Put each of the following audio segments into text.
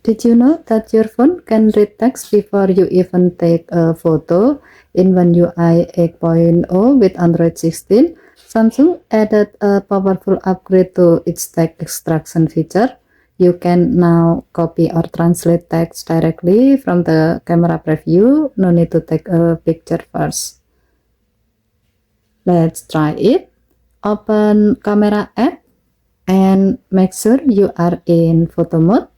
Did you know that your phone can read text before you even take a photo? In One UI 8.0 with Android 16, Samsung added a powerful upgrade to its text extraction feature. You can now copy or translate text directly from the camera preview. No need to take a picture first. Let's try it. Open Camera app and make sure you are in photo mode.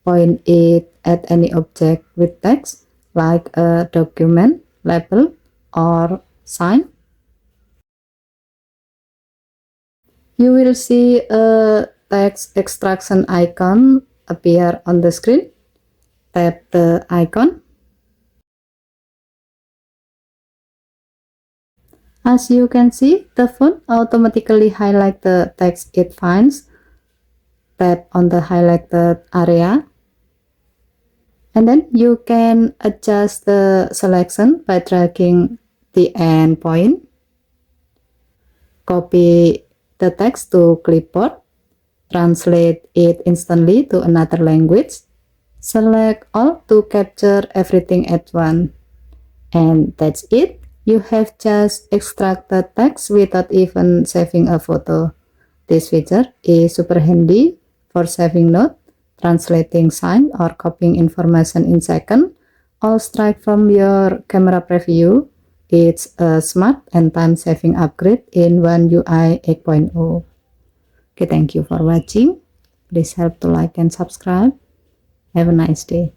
Point it at any object with text like a document, label, or sign. You will see a text extraction icon appear on the screen. Tap the icon. As you can see, the phone automatically highlights the text it finds. Tap on the highlighted area. And then you can adjust the selection by dragging the end point. Copy the text to clipboard. Translate it instantly to another language. Select all to capture everything at once. And that's it. You have just extracted text without even saving a photo. This feature is super handy for saving notes, translating sign, or copying information in seconds, all straight from your camera preview. It's a smart and time-saving upgrade in One UI 8.0. Okay, thank you for watching. Please help to like and subscribe. Have a nice day.